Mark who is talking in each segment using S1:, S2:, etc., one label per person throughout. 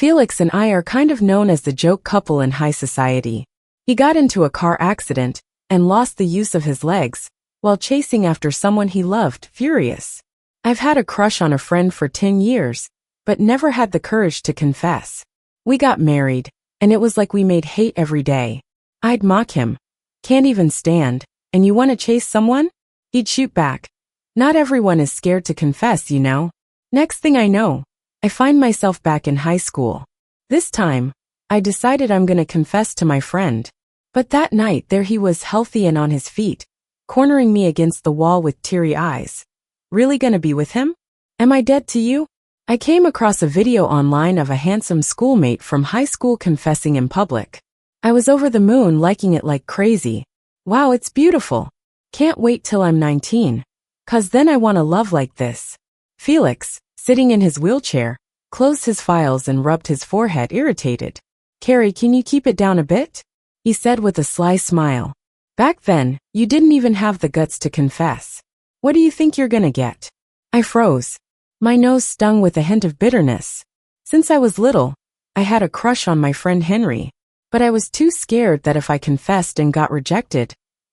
S1: Felix and I are kind of known as the joke couple in high society. He got into a car accident and lost the use of his legs while chasing after someone he loved, furious. I've had a crush on a friend for 10 years, but never had the courage to confess. We got married, and it was like we made hate every day. I'd mock him. Can't even stand, and you want to chase someone? He'd shoot back. Not everyone is scared to confess, you know. Next thing I know, I find myself back in high school. This time, I decided I'm gonna confess to my friend. But that night there he was, healthy and on his feet, cornering me against the wall with teary eyes. Really gonna be with him? Am I dead to you? I came across a video online of a handsome schoolmate from high school confessing in public. I was over the moon, liking it like crazy. Wow, it's beautiful. Can't wait till I'm 19. 'Cause then I want a love like this. Felix, sitting in his wheelchair, closed his files and rubbed his forehead, irritated. Carrie, can you keep it down a bit? He said with a sly smile. Back then, you didn't even have the guts to confess. What do you think you're gonna get? I froze. My nose stung with a hint of bitterness. Since I was little, I had a crush on my friend Henry. But I was too scared that if I confessed and got rejected,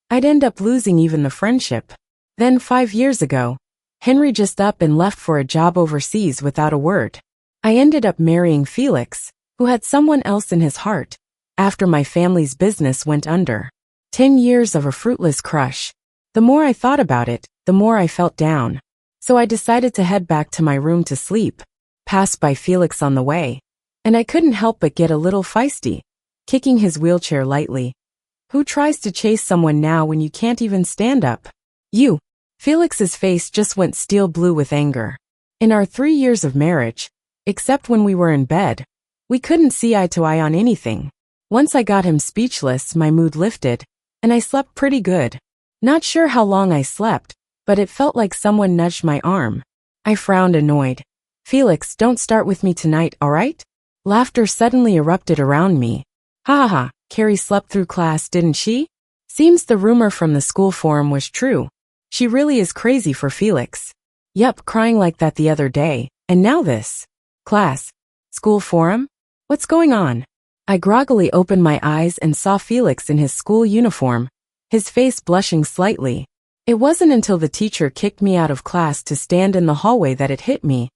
S1: I'd end up losing even the friendship. Then 5 years ago, Henry just up and left for a job overseas without a word. I ended up marrying Felix, who had someone else in his heart, after my family's business went under. 10 years of a fruitless crush. The more I thought about it, the more I felt down. So I decided to head back to my room to sleep, passed by Felix on the way, and I couldn't help but get a little feisty, kicking his wheelchair lightly. Who tries to chase someone now when you can't even stand up? You. Felix's face just went steel blue with anger. In our 3 years of marriage, except when we were in bed, we couldn't see eye to eye on anything. Once I got him speechless, my mood lifted, and I slept pretty good. Not sure how long I slept, but it felt like someone nudged my arm. I frowned, annoyed. Felix, don't start with me tonight, alright? Laughter suddenly erupted around me. Ha ha ha, Carrie slept through class, didn't she? Seems the rumor from the school forum was true. She really is crazy for Felix. Yup, crying like that the other day, and now this. Class. School forum? What's going on? I groggily opened my eyes and saw Felix in his school uniform, his face blushing slightly. It wasn't until the teacher kicked me out of class to stand in the hallway that it hit me.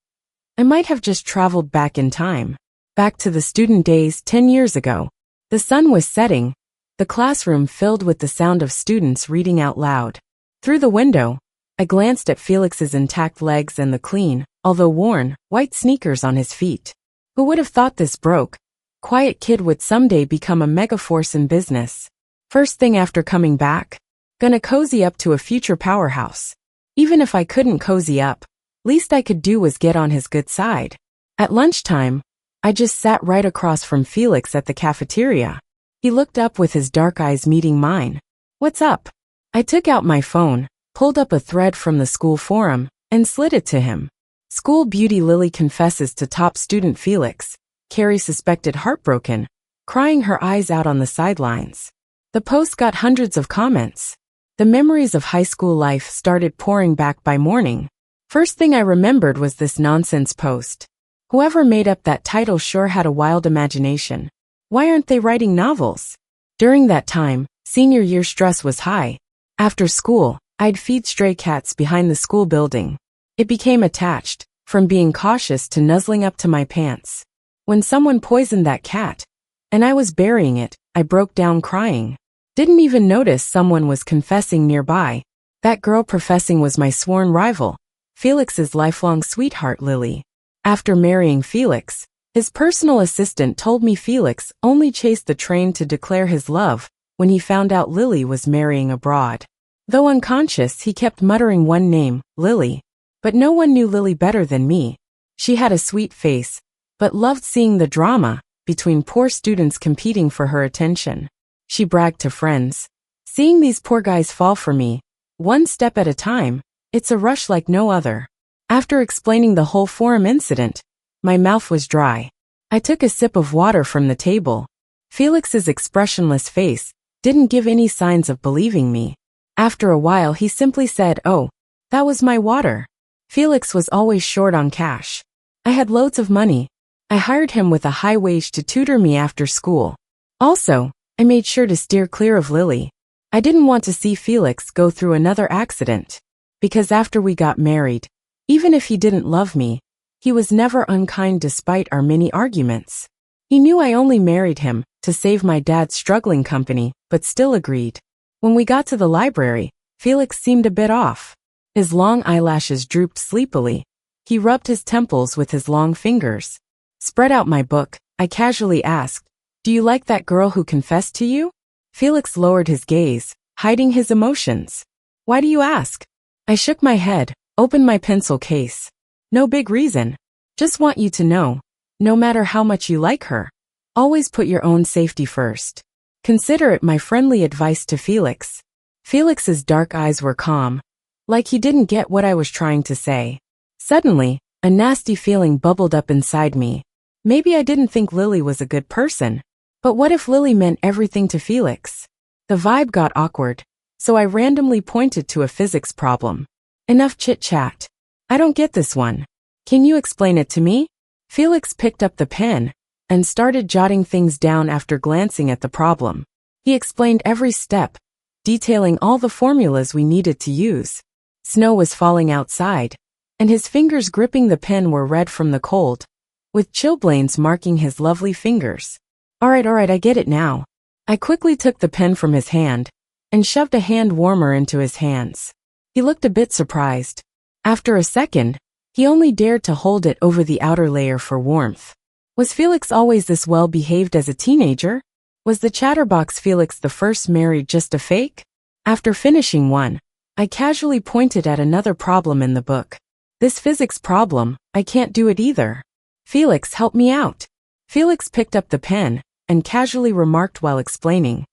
S1: I might have just traveled back in time. Back to the student days 10 years ago. The sun was setting, the classroom filled with the sound of students reading out loud. Through the window, I glanced at Felix's intact legs and the clean, although worn, white sneakers on his feet. Who would have thought this broke, quiet kid would someday become a megaforce in business? First thing after coming back, gonna cozy up to a future powerhouse. Even if I couldn't cozy up, least I could do was get on his good side. At lunchtime, I just sat right across from Felix at the cafeteria. He looked up with his dark eyes meeting mine. What's up? I took out my phone, pulled up a thread from the school forum, and slid it to him. School beauty Lily confesses to top student Felix. Carrie suspected heartbroken, crying her eyes out on the sidelines. The post got hundreds of comments. The memories of high school life started pouring back by morning. First thing I remembered was this nonsense post. Whoever made up that title sure had a wild imagination. Why aren't they writing novels? During that time, senior year stress was high. After school, I'd feed stray cats behind the school building. It became attached, from being cautious to nuzzling up to my pants. When someone poisoned that cat, and I was burying it, I broke down crying. Didn't even notice someone was confessing nearby. That girl professing was my sworn rival, Felix's lifelong sweetheart Lily. After marrying Felix, his personal assistant told me Felix only chased the train to declare his love when he found out Lily was marrying abroad. Though unconscious, he kept muttering one name, Lily. But no one knew Lily better than me. She had a sweet face, but loved seeing the drama between poor students competing for her attention. She bragged to friends. Seeing these poor guys fall for me, one step at a time, it's a rush like no other. After explaining the whole forum incident, my mouth was dry. I took a sip of water from the table. Felix's expressionless face didn't give any signs of believing me. After a while he simply said, "Oh, that was my water." Felix was always short on cash. I had loads of money. I hired him with a high wage to tutor me after school. Also, I made sure to steer clear of Lily. I didn't want to see Felix go through another accident. Because after we got married, even if he didn't love me, he was never unkind despite our many arguments. He knew I only married him to save my dad's struggling company, but still agreed. When we got to the library, Felix seemed a bit off. His long eyelashes drooped sleepily. He rubbed his temples with his long fingers. Spread out my book, I casually asked, "Do you like that girl who confessed to you?" Felix lowered his gaze, hiding his emotions. "Why do you ask?" I shook my head, opened my pencil case. "No big reason. Just want you to know, no matter how much you like her, always put your own safety first." Consider it my friendly advice to Felix. Felix's dark eyes were calm, like he didn't get what I was trying to say. Suddenly, a nasty feeling bubbled up inside me. Maybe I didn't think Lily was a good person. But what if Lily meant everything to Felix? The vibe got awkward, so I randomly pointed to a physics problem. "Enough chit-chat. I don't get this one. Can you explain it to me?" Felix picked up the pen and started jotting things down after glancing at the problem. He explained every step, detailing all the formulas we needed to use. Snow was falling outside, and his fingers gripping the pen were red from the cold, with chilblains marking his lovely fingers. All right, I get it now." I quickly took the pen from his hand and shoved a hand warmer into his hands. He looked a bit surprised. After a second, he only dared to hold it over the outer layer for warmth. Was Felix always this well-behaved as a teenager? Was the chatterbox Felix the first married just a fake? After finishing one, I casually pointed at another problem in the book. "This physics problem, I can't do it either. Felix, help me out." Felix picked up the pen and casually remarked while explaining,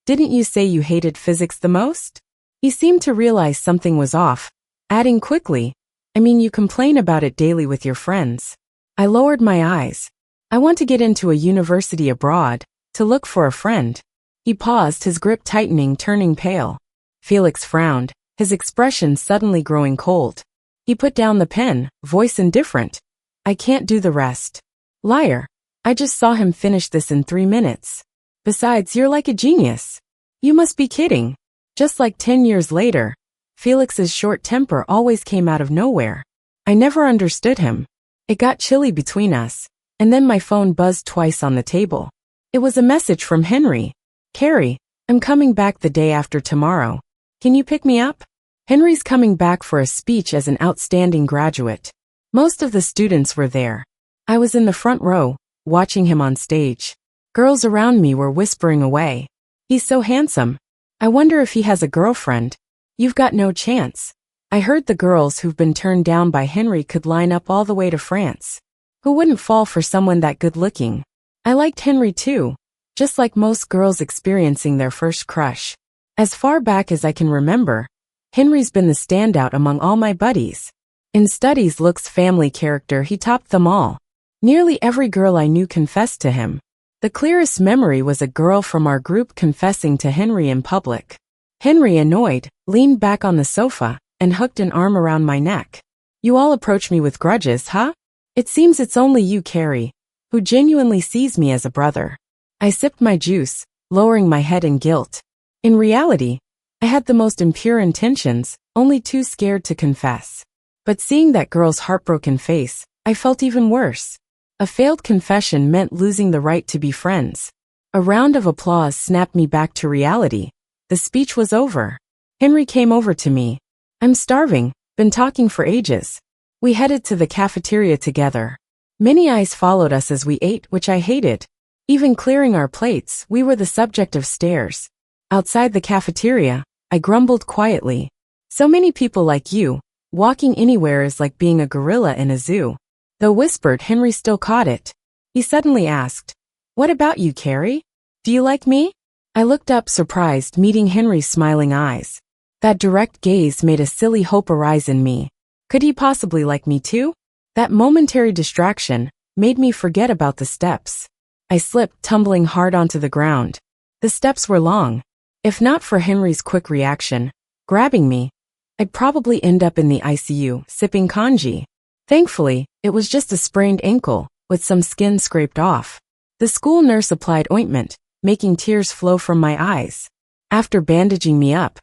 S1: "Didn't you say you hated physics the most?" He seemed to realize something was off, adding quickly, "I mean, you complain about it daily with your friends." I lowered my eyes. "I want to get into a university abroad, to look for a friend." He paused, his grip tightening, turning pale. Felix frowned, his expression suddenly growing cold. He put down the pen, voice indifferent. "I can't do the rest." "Liar. I just saw him finish this in 3 minutes. Besides, you're like a genius." "You must be kidding." Just like 10 years later, Felix's short temper always came out of nowhere. I never understood him. It got chilly between us, and then my phone buzzed twice on the table. It was a message from Henry. "Carrie, I'm coming back the day after tomorrow. Can you pick me up?" Henry's coming back for a speech as an outstanding graduate. Most of the students were there. I was in the front row, watching him on stage. Girls around me were whispering away. "He's so handsome. I wonder if he has a girlfriend." "You've got no chance." I heard the girls who've been turned down by Henry could line up all the way to France. Who wouldn't fall for someone that good-looking? I liked Henry too, just like most girls experiencing their first crush. As far back as I can remember, Henry's been the standout among all my buddies. In studies, looks, family, character, he topped them all. Nearly every girl I knew confessed to him. The clearest memory was a girl from our group confessing to Henry in public. Henry, annoyed, leaned back on the sofa and hooked an arm around my neck. "You all approach me with grudges, huh? It seems it's only you, Carrie, who genuinely sees me as a brother." I sipped my juice, lowering my head in guilt. In reality, I had the most impure intentions, only too scared to confess. But seeing that girl's heartbroken face, I felt even worse. A failed confession meant losing the right to be friends. A round of applause snapped me back to reality. The speech was over. Henry came over to me. "I'm starving, been talking for ages." We headed to the cafeteria together. Many eyes followed us as we ate, which I hated. Even clearing our plates, we were the subject of stares. Outside the cafeteria, I grumbled quietly. "So many people like you, walking anywhere is like being a gorilla in a zoo." Though whispered, Henry still caught it. He suddenly asked, "What about you, Carrie? Do you like me?" I looked up surprised, meeting Henry's smiling eyes. That direct gaze made a silly hope arise in me. Could he possibly like me too? That momentary distraction made me forget about the steps. I slipped, tumbling hard onto the ground. The steps were long. If not for Henry's quick reaction, grabbing me, I'd probably end up in the ICU, sipping congee. Thankfully, it was just a sprained ankle, with some skin scraped off. The school nurse applied ointment, making tears flow from my eyes. After bandaging me up,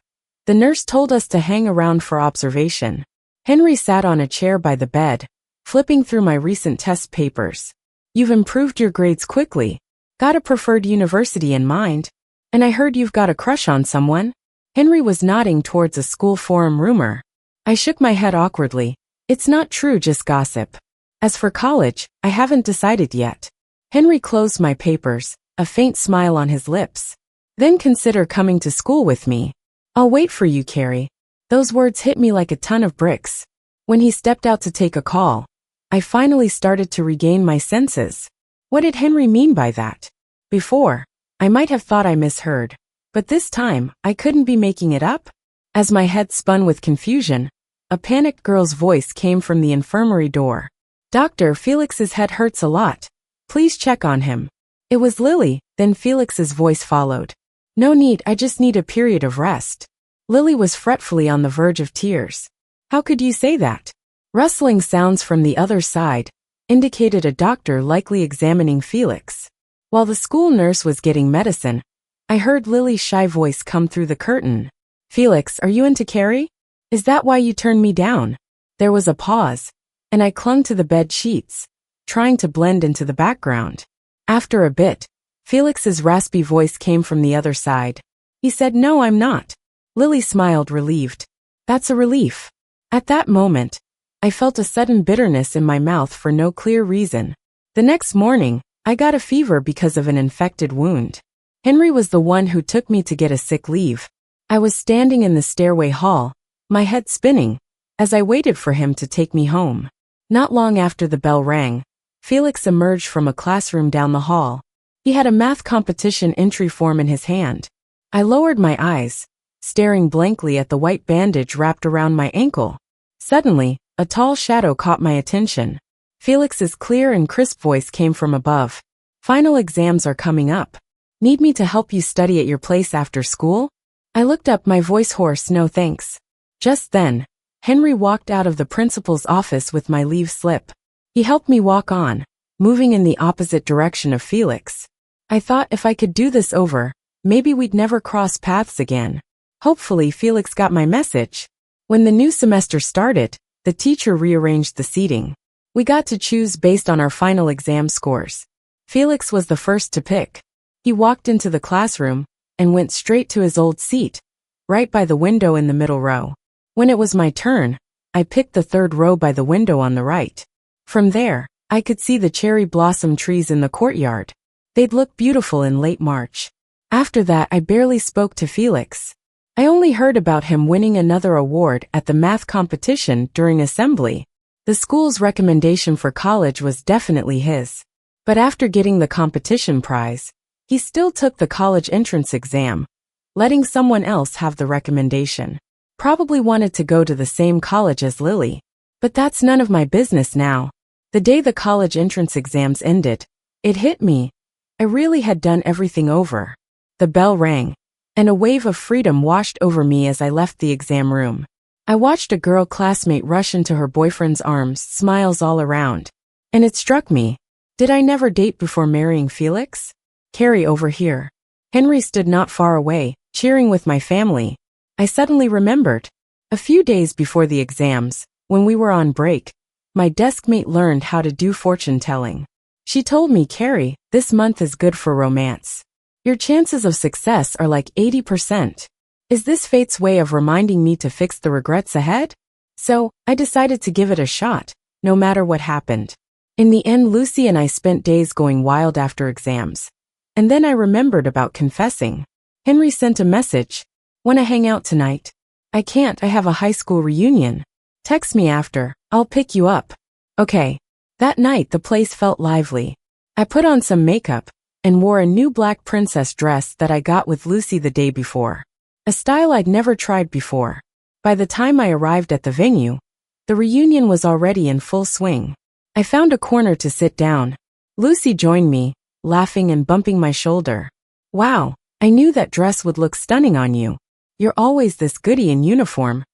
S1: the nurse told us to hang around for observation. Henry sat on a chair by the bed, flipping through my recent test papers. You've improved your grades quickly. Got a preferred university in mind? And I heard you've got a crush on someone? Henry was nodding towards a school forum rumor. I shook my head awkwardly. It's not true, just gossip. As for college, I haven't decided yet. Henry closed my papers, a faint smile on his lips. Then consider coming to school with me. I'll wait for you, Carrie. Those words hit me like a ton of bricks. When he stepped out to take a call, I finally started to regain my senses. What did Henry mean by that? Before, I might have thought I misheard, but this time, I couldn't be making it up. As my head spun with confusion, a panicked girl's voice came from the infirmary door. Doctor, Felix's head hurts a lot. Please check on him. It was Lily, then Felix's voice followed. No need, I just need a period of rest. Lily was fretfully on the verge of tears. How could you say that? Rustling sounds from the other side indicated a doctor likely examining Felix. While the school nurse was getting medicine, I heard Lily's shy voice come through the curtain. Felix, are you into Carrie? Is that why you turned me down? There was a pause, and I clung to the bed sheets, trying to blend into the background. After a bit, Felix's raspy voice came from the other side. He said, No, I'm not. Lily smiled, relieved. That's a relief. At that moment, I felt a sudden bitterness in my mouth for no clear reason. The next morning, I got a fever because of an infected wound. Henry was the one who took me to get a sick leave. I was standing in the stairway hall, my head spinning, as I waited for him to take me home. Not long after the bell rang, Felix emerged from a classroom down the hall. He had a math competition entry form in his hand. I lowered my eyes, staring blankly at the white bandage wrapped around my ankle. Suddenly, a tall shadow caught my attention. Felix's clear and crisp voice came from above. Final exams are coming up. Need me to help you study at your place after school? I looked up, my voice hoarse, no thanks. Just then, Henry walked out of the principal's office with my leave slip. He helped me walk on, moving in the opposite direction of Felix. I thought if I could do this over, maybe we'd never cross paths again. Hopefully Felix got my message. When the new semester started, the teacher rearranged the seating. We got to choose based on our final exam scores. Felix was the first to pick. He walked into the classroom and went straight to his old seat, right by the window in the middle row. When it was my turn, I picked the third row by the window on the right. From there, I could see the cherry blossom trees in the courtyard. They'd look beautiful in late March. After that, I barely spoke to Felix. I only heard about him winning another award at the math competition during assembly. The school's recommendation for college was definitely his. But after getting the competition prize, he still took the college entrance exam, letting someone else have the recommendation. Probably wanted to go to the same college as Lily. But that's none of my business now. The day the college entrance exams ended, it hit me. I really had done everything over. The bell rang, and a wave of freedom washed over me as I left the exam room. I watched a girl classmate rush into her boyfriend's arms, smiles all around. And it struck me. Did I never date before marrying Felix? Carrie, over here. Henry stood not far away, cheering with my family. I suddenly remembered. A few days before the exams, when we were on break, my deskmate learned how to do fortune-telling. She told me, Carrie, this month is good for romance. Your chances of success are like 80%. Is this fate's way of reminding me to fix the regrets ahead? So, I decided to give it a shot, no matter what happened. In the end, Lucy and I spent days going wild after exams. And then I remembered about confessing. Henry sent a message. Wanna hang out tonight? I can't, I have a high school reunion. Text me after, I'll pick you up. Okay. That night the place felt lively. I put on some makeup and wore a new black princess dress that I got with Lucy the day before. A style I'd never tried before. By the time I arrived at the venue, the reunion was already in full swing. I found a corner to sit down. Lucy joined me, laughing and bumping my shoulder. Wow, I knew that dress would look stunning on you. You're always this goody in uniform.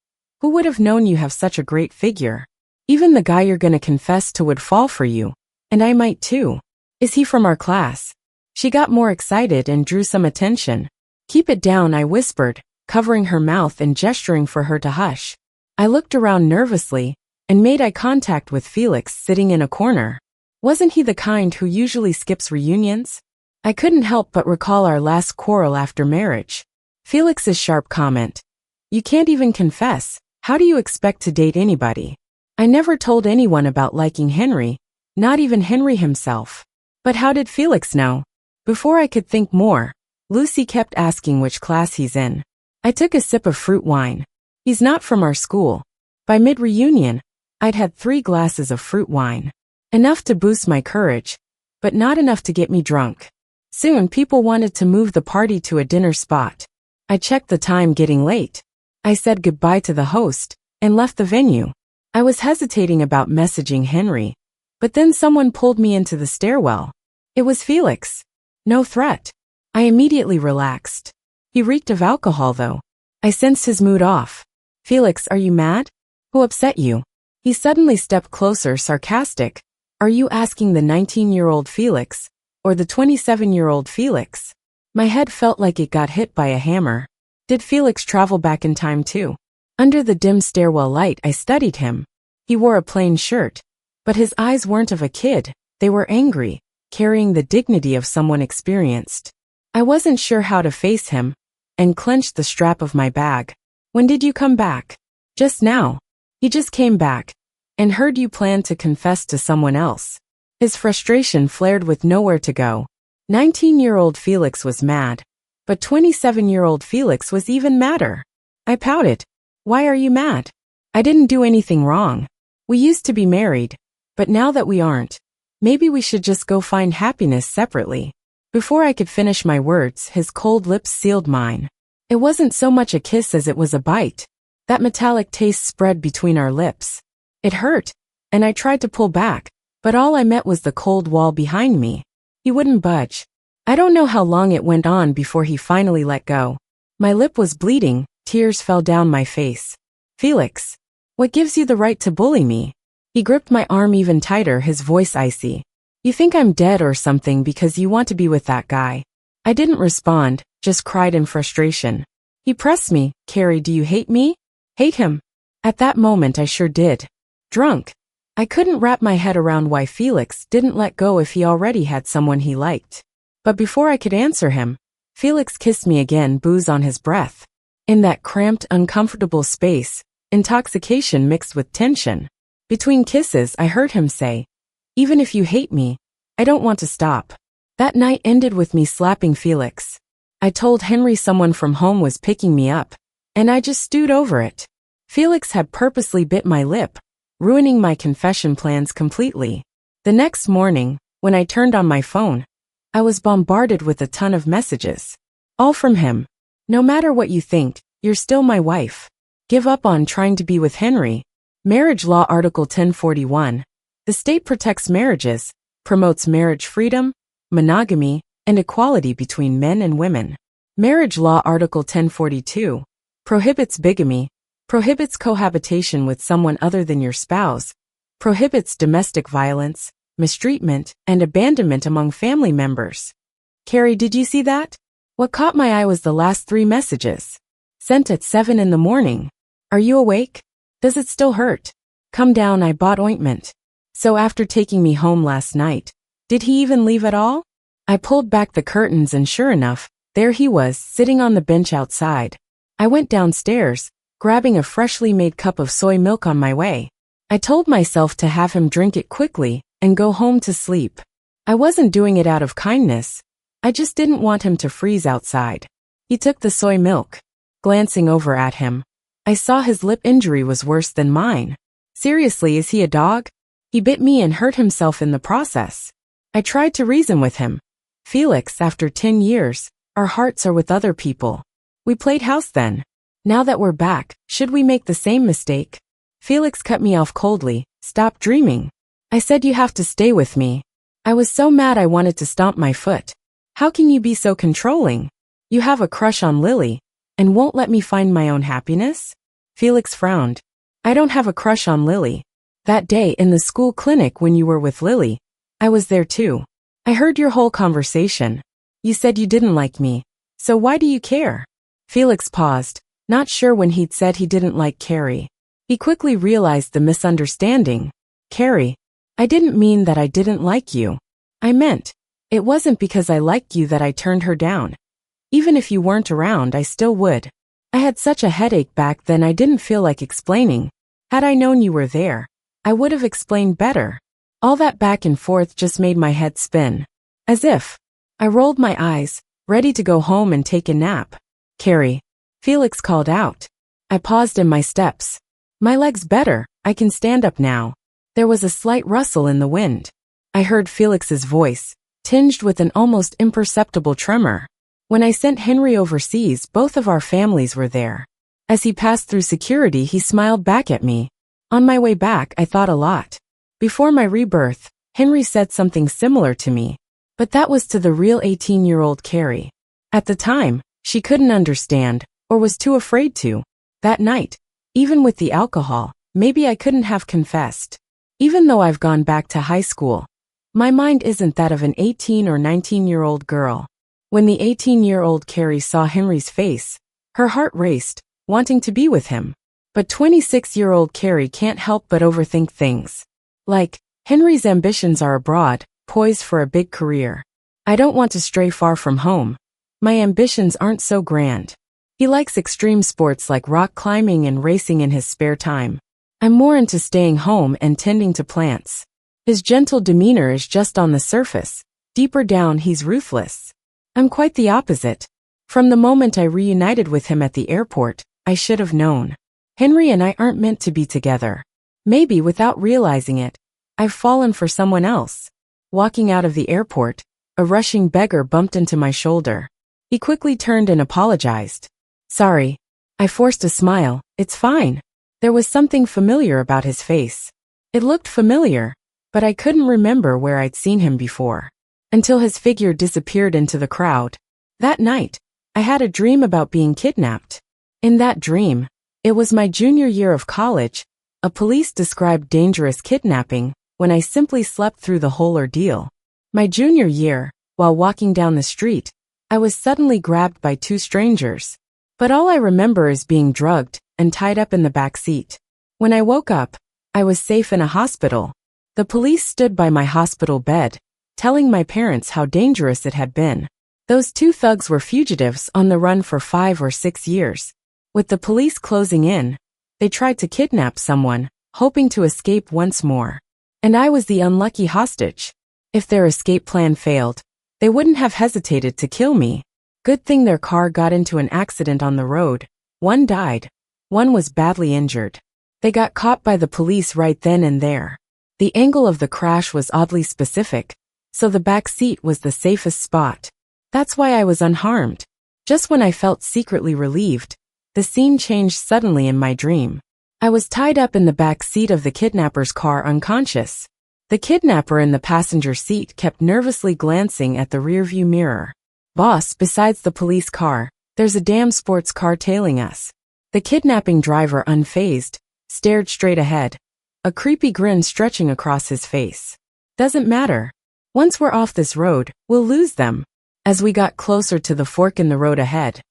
S1: Who would have known you have such a great figure? Even the guy you're gonna confess to would fall for you. And I might too. Is he from our class? She got more excited and drew some attention. Keep it down, I whispered, covering her mouth and gesturing for her to hush. I looked around nervously and made eye contact with Felix sitting in a corner. Wasn't he the kind who usually skips reunions? I couldn't help but recall our last quarrel after marriage. Felix's sharp comment. You can't even confess. How do you expect to date anybody? I never told anyone about liking Henry, not even Henry himself. But how did Felix know? Before I could think more, Lucy kept asking which class he's in. I took a sip of fruit wine. He's not from our school. By mid-reunion, I'd had 3 glasses of fruit wine. Enough to boost my courage, but not enough to get me drunk. Soon people wanted to move the party to a dinner spot. I checked the time, getting late. I said goodbye to the host and left the venue. I was hesitating about messaging Henry, but then someone pulled me into the stairwell. It was Felix. No threat. I immediately relaxed. He reeked of alcohol though. I sensed his mood off. Felix, are you mad? Who upset you? He suddenly stepped closer, sarcastic. Are you asking the 19-year-old Felix or the 27-year-old Felix? My head felt like it got hit by a hammer. Did Felix travel back in time too? Under the dim stairwell light, I studied him. He wore a plain shirt, but his eyes weren't of a kid. They were angry, carrying the dignity of someone experienced. I wasn't sure how to face him, and clenched the strap of my bag. When did you come back? Just now. He just came back, and heard you planned to confess to someone else. His frustration flared with nowhere to go. 19-year-old Felix was mad, but 27-year-old Felix was even madder. I pouted. Why are you mad? I didn't do anything wrong. We used to be married, but now that we aren't, maybe we should just go find happiness separately. Before I could finish my words, his cold lips sealed mine. It wasn't so much a kiss as it was a bite. That metallic taste spread between our lips. It hurt, and I tried to pull back, but all I met was the cold wall behind me. He wouldn't budge. I don't know how long it went on before he finally let go. My lip was bleeding, tears fell down my face. Felix, what gives you the right to bully me? He gripped my arm even tighter, his voice icy. You think I'm dead or something because you want to be with that guy. I didn't respond, just cried in frustration. He pressed me. Carrie, do you hate me? Hate him? At that moment I sure did. Drunk. I couldn't wrap my head around why Felix didn't let go if he already had someone he liked. But before I could answer him, Felix kissed me again, booze on his breath. In that cramped, uncomfortable space, intoxication mixed with tension. Between kisses, I heard him say, even if you hate me, I don't want to stop. That night ended with me slapping Felix. I told Henry someone from home was picking me up, and I just stewed over it. Felix had purposely bit my lip, ruining my confession plans completely. The next morning, when I turned on my phone, I was bombarded with a ton of messages. All from him. No matter what you think, you're still my wife. Give up on trying to be with Henry. Marriage Law Article 1041. The state protects marriages, promotes marriage freedom, monogamy, and equality between men and women. Marriage Law Article 1042. Prohibits bigamy, prohibits cohabitation with someone other than your spouse, prohibits domestic violence, mistreatment, and abandonment among family members. Carrie, did you see that? What caught my eye was the last 3 messages. Sent at 7 in the morning. Are you awake? Does it still hurt? Come down, I bought ointment. So after taking me home last night, did he even leave at all? I pulled back the curtains and sure enough, there he was, sitting on the bench outside. I went downstairs, grabbing a freshly made cup of soy milk on my way. I told myself to have him drink it quickly and go home to sleep. I wasn't doing it out of kindness. I just didn't want him to freeze outside. He took the soy milk. Glancing over at him, I saw his lip injury was worse than mine. Seriously, is he a dog? He bit me and hurt himself in the process. I tried to reason with him. Felix, after 10 years, our hearts are with other people. We played house then. Now that we're back, should we make the same mistake? Felix cut me off coldly. Stop dreaming. I said you have to stay with me. I was so mad I wanted to stomp my foot. How can you be so controlling? You have a crush on Lily, and won't let me find my own happiness? Felix frowned. I don't have a crush on Lily. That day in the school clinic when you were with Lily, I was there too. I heard your whole conversation. You said you didn't like me. So why do you care? Felix paused, not sure when he'd said he didn't like Carrie. He quickly realized the misunderstanding. Carrie, I didn't mean that I didn't like you. I meant, it wasn't because I liked you that I turned her down. Even if you weren't around, I still would. I had such a headache back then I didn't feel like explaining. Had I known you were there, I would have explained better. All that back and forth just made my head spin. As if. I rolled my eyes, ready to go home and take a nap. Carrie. Felix called out. I paused in my steps. My leg's better, I can stand up now. There was a slight rustle in the wind. I heard Felix's voice, tinged with an almost imperceptible tremor. When I sent Henry overseas, both of our families were there. As he passed through security, he smiled back at me. On my way back, I thought a lot. Before my rebirth, Henry said something similar to me. But that was to the real 18-year-old Carrie. At the time, she couldn't understand, or was too afraid to. That night, even with the alcohol, maybe I couldn't have confessed. Even though I've gone back to high school, my mind isn't that of an 18 or 19-year-old girl. When the 18-year-old Carrie saw Henry's face, her heart raced, wanting to be with him. But 26-year-old Carrie can't help but overthink things. Like, Henry's ambitions are abroad, poised for a big career. I don't want to stray far from home. My ambitions aren't so grand. He likes extreme sports like rock climbing and racing in his spare time. I'm more into staying home and tending to plants. His gentle demeanor is just on the surface. Deeper down, he's ruthless. I'm quite the opposite. From the moment I reunited with him at the airport, I should have known. Henry and I aren't meant to be together. Maybe without realizing it, I've fallen for someone else. Walking out of the airport, a rushing beggar bumped into my shoulder. He quickly turned and apologized. Sorry. I forced a smile. It's fine. There was something familiar about his face. It looked familiar, but I couldn't remember where I'd seen him before. Until his figure disappeared into the crowd. That night, I had a dream about being kidnapped. In that dream, it was my junior year of college. A police described dangerous kidnapping when I simply slept through the whole ordeal. My junior year, while walking down the street, I was suddenly grabbed by two strangers. But all I remember is being drugged and tied up in the back seat. When I woke up, I was safe in a hospital. The police stood by my hospital bed, telling my parents how dangerous it had been. Those two thugs were fugitives on the run for 5 or 6 years. With the police closing in, they tried to kidnap someone, hoping to escape once more. And I was the unlucky hostage. If their escape plan failed, they wouldn't have hesitated to kill me. Good thing their car got into an accident on the road. One died. One was badly injured. They got caught by the police right then and there. The angle of the crash was oddly specific, so the back seat was the safest spot. That's why I was unharmed. Just when I felt secretly relieved, the scene changed suddenly in my dream. I was tied up in the back seat of the kidnapper's car unconscious. The kidnapper in the passenger seat kept nervously glancing at the rearview mirror. Boss, besides the police car, there's a damn sports car tailing us. The kidnapping driver, unfazed, stared straight ahead, a creepy grin stretching across his face. Doesn't matter. Once we're off this road, we'll lose them. As we got closer to the fork in the road ahead,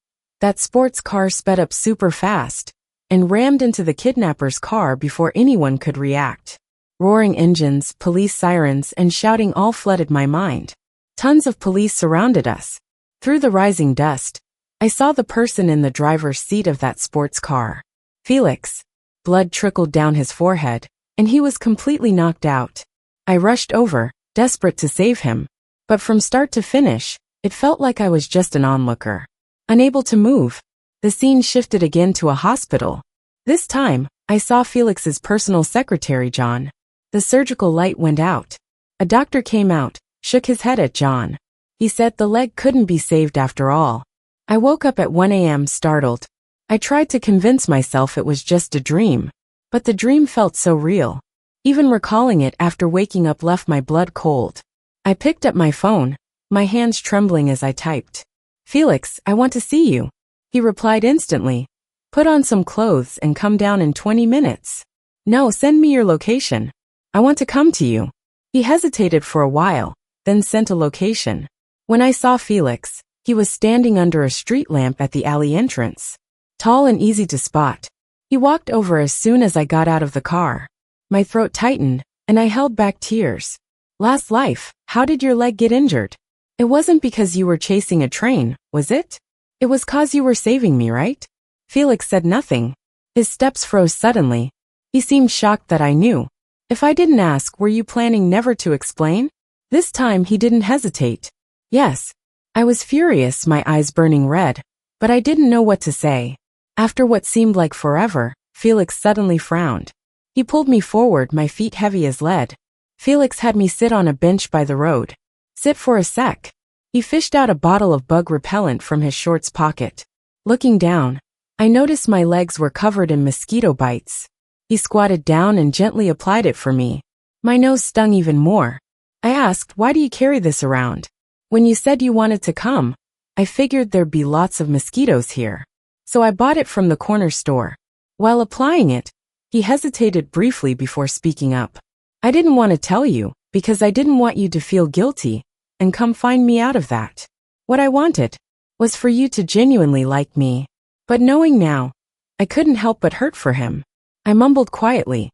S1: that sports car sped up super fast and rammed into the kidnapper's car before anyone could react. Roaring engines, police sirens, and shouting all flooded my mind. Tons of police surrounded us. Through the rising dust, I saw the person in the driver's seat of that sports car. Felix. Blood trickled down his forehead, and he was completely knocked out. I rushed over, desperate to save him. But from start to finish, it felt like I was just an onlooker. Unable to move, the scene shifted again to a hospital. This time, I saw Felix's personal secretary, John. The surgical light went out. A doctor came out, shook his head at John. He said the leg couldn't be saved after all. I woke up at 1 a.m. startled. I tried to convince myself it was just a dream, but the dream felt so real. Even recalling it after waking up left my blood cold. I picked up my phone, my hands trembling as I typed. Felix, I want to see you. He replied instantly. Put on some clothes and come down in 20 minutes. No, send me your location. I want to come to you. He hesitated for a while, then sent a location. When I saw Felix, he was standing under a street lamp at the alley entrance. Tall and easy to spot. He walked over as soon as I got out of the car. My throat tightened, and I held back tears. Last life, how did your leg get injured? It wasn't because you were chasing a train, was it? It was 'cause you were saving me, right? Felix said nothing. His steps froze suddenly. He seemed shocked that I knew. If I didn't ask, were you planning never to explain? This time he didn't hesitate. Yes. I was furious, my eyes burning red, but I didn't know what to say. After what seemed like forever, Felix suddenly frowned. He pulled me forward, my feet heavy as lead. Felix had me sit on a bench by the road. Sit for a sec. He fished out a bottle of bug repellent from his shorts pocket. Looking down, I noticed my legs were covered in mosquito bites. He squatted down and gently applied it for me. My nose stung even more. I asked, why do you carry this around? When you said you wanted to come, I figured there'd be lots of mosquitoes here. So I bought it from the corner store. While applying it, he hesitated briefly before speaking up. I didn't want to tell you, because I didn't want you to feel guilty and come find me out of that. What I wanted was for you to genuinely like me. But knowing now, I couldn't help but hurt for him. I mumbled quietly.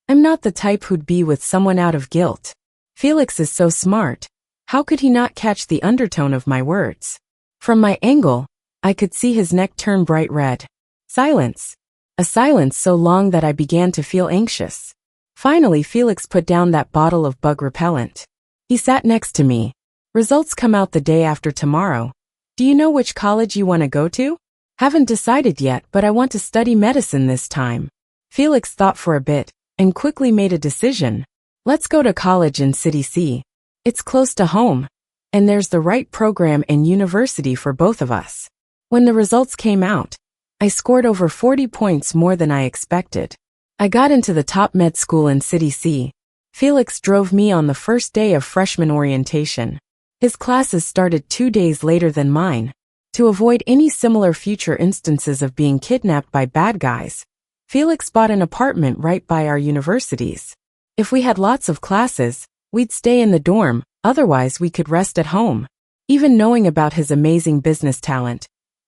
S1: I'm not the type who'd be with someone out of guilt. Felix is so smart. How could he not catch the undertone of my words? From my angle, I could see his neck turn bright red. Silence. A silence so long that I began to feel anxious. Finally, Felix put down that bottle of bug repellent. He sat next to me. Results come out the day after tomorrow. Do you know which college you want to go to? Haven't decided yet, but I want to study medicine this time. Felix thought for a bit and quickly made a decision. Let's go to college in City C. It's close to home, and there's the right program and university for both of us. When the results came out, I scored over 40 points more than I expected. I got into the top med school in City C. Felix drove me on the first day of freshman orientation. His classes started 2 days later than mine. To avoid any similar future instances of being kidnapped by bad guys, Felix bought an apartment right by our universities. If we had lots of classes, we'd stay in the dorm, otherwise we could rest at home. Even knowing about his amazing business talent,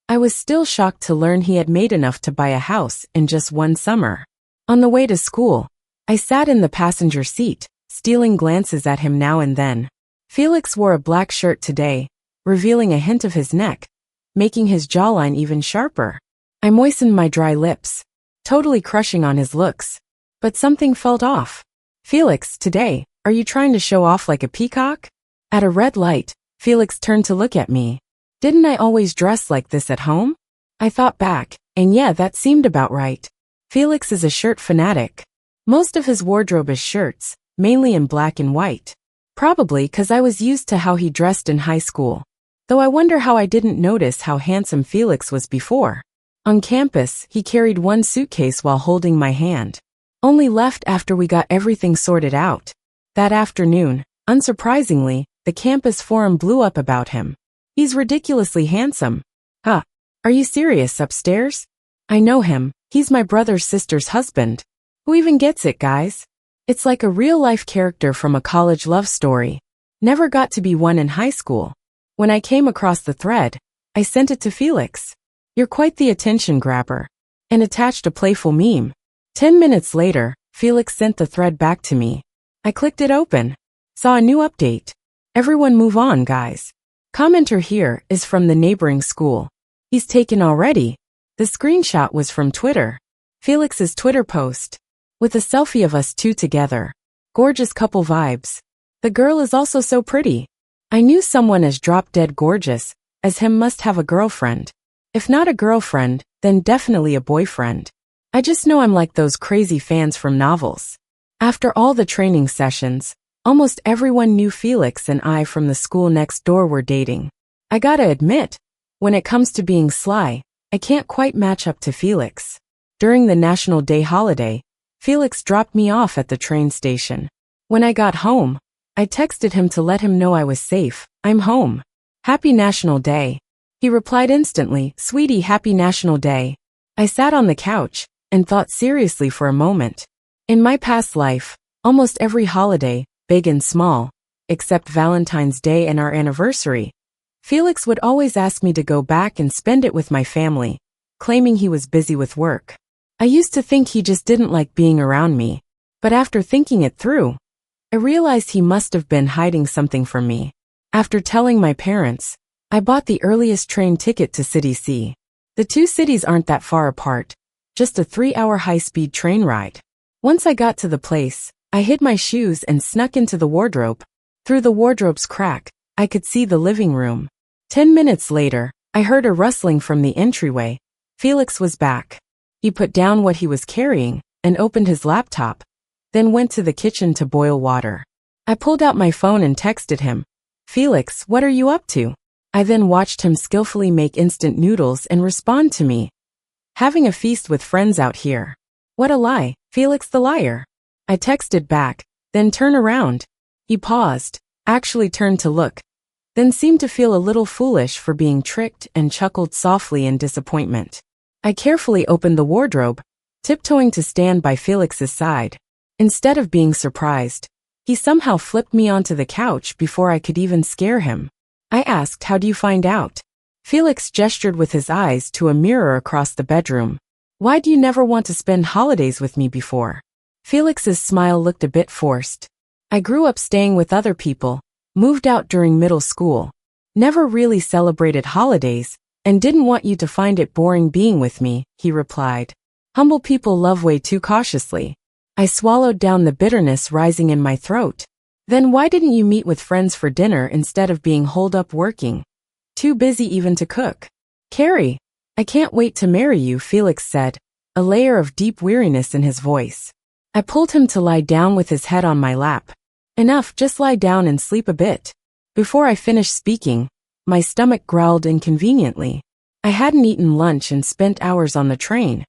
S1: I was still shocked to learn he had made enough to buy a house in just one summer. On the way to school, I sat in the passenger seat, stealing glances at him now and then. Felix wore a black shirt today, revealing a hint of his neck, making his jawline even sharper. I moistened my dry lips, totally crushing on his looks. But something felt off. Felix, today, are you trying to show off like a peacock? At a red light, Felix turned to look at me. Didn't I always dress like this at home? I thought back, and yeah, that seemed about right. Felix is a shirt fanatic. Most of his wardrobe is shirts, mainly in black and white. Probably 'cause I was used to how he dressed in high school. Though I wonder how I didn't notice how handsome Felix was before. On campus, he carried one suitcase while holding my hand. Only left after we got everything sorted out. That afternoon, unsurprisingly, the campus forum blew up about him. He's ridiculously handsome. Huh. Are you serious upstairs? I know him. He's my brother's sister's husband. Who even gets it, guys? It's like a real-life character from a college love story. Never got to be one in high school. When I came across the thread, I sent it to Felix. You're quite the attention grabber. And attached a playful meme. 10 minutes later, Felix sent the thread back to me. I clicked it open. Saw a new update. Everyone move on, guys. Commenter here is from the neighboring school. He's taken already. The screenshot was from Twitter. Felix's Twitter post. With a selfie of us two together. Gorgeous couple vibes. The girl is also so pretty. I knew someone as drop-dead gorgeous as him must have a girlfriend. If not a girlfriend, then definitely a boyfriend. I just know I'm like those crazy fans from novels. After all the training sessions, almost everyone knew Felix and I from the school next door were dating. I gotta admit, when it comes to being sly, I can't quite match up to Felix. During the National Day holiday, Felix dropped me off at the train station. When I got home, I texted him to let him know I was safe. I'm home. Happy National Day. He replied instantly, Sweetie, happy National Day. I sat on the couch and thought seriously for a moment. In my past life, almost every holiday big and small, except Valentine's Day and our anniversary. Felix would always ask me to go back and spend it with my family, claiming he was busy with work. I used to think he just didn't like being around me, but after thinking it through, I realized he must have been hiding something from me. After telling my parents, I bought the earliest train ticket to City C. The two cities aren't that far apart, just a 3-hour high-speed train ride. Once I got to the place, I hid my shoes and snuck into the wardrobe. Through the wardrobe's crack, I could see the living room. 10 minutes later, I heard a rustling from the entryway. Felix was back. He put down what he was carrying and opened his laptop, then went to the kitchen to boil water. I pulled out my phone and texted him, "Felix, what are you up to?" I then watched him skillfully make instant noodles and respond to me, "Having a feast with friends out here." What a lie, Felix the liar. I texted back, "Then turn around." He paused, actually turned to look, then seemed to feel a little foolish for being tricked and chuckled softly in disappointment. I carefully opened the wardrobe, tiptoeing to stand by Felix's side. Instead of being surprised, he somehow flipped me onto the couch before I could even scare him. I asked, "How do you find out?" Felix gestured with his eyes to a mirror across the bedroom. "Why do you never want to spend holidays with me before?" Felix's smile looked a bit forced. "I grew up staying with other people, moved out during middle school, never really celebrated holidays, and didn't want you to find it boring being with me," he replied. "Humble people love way too cautiously." I swallowed down the bitterness rising in my throat. "Then why didn't you meet with friends for dinner instead of being holed up working? Too busy even to cook?" "Carrie, I can't wait to marry you," Felix said, a layer of deep weariness in his voice. I pulled him to lie down with his head on my lap. "Enough, just lie down and sleep a bit." Before I finished speaking, my stomach growled inconveniently. I hadn't eaten lunch and spent hours on the train.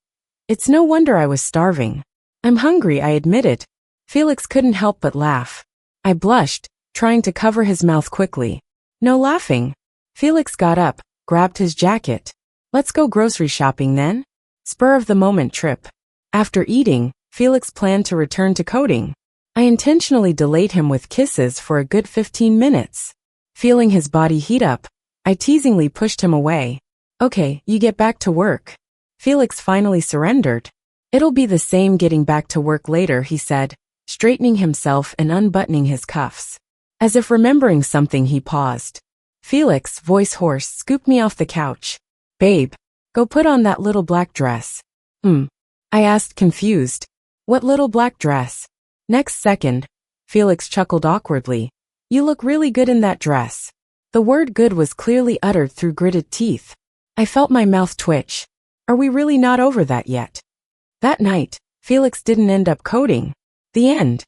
S1: It's no wonder I was starving. "I'm hungry," I admitted. Felix couldn't help but laugh. I blushed, trying to cover his mouth quickly. "No laughing." Felix got up, grabbed his jacket. "Let's go grocery shopping then." Spur of the moment trip. After eating, Felix planned to return to coding. I intentionally delayed him with kisses for a good 15 minutes. Feeling his body heat up, I teasingly pushed him away. "Okay, you get back to work." Felix finally surrendered. "It'll be the same getting back to work later," he said, straightening himself and unbuttoning his cuffs. As if remembering something, he paused. Felix, voice hoarse, scooped me off the couch. "Babe, go put on that little black dress." I asked, confused. "What little black dress?" Next second, Felix chuckled awkwardly. "You look really good in that dress." The word good was clearly uttered through gritted teeth. I felt my mouth twitch. Are we really not over that yet? That night, Felix didn't end up coding. The end.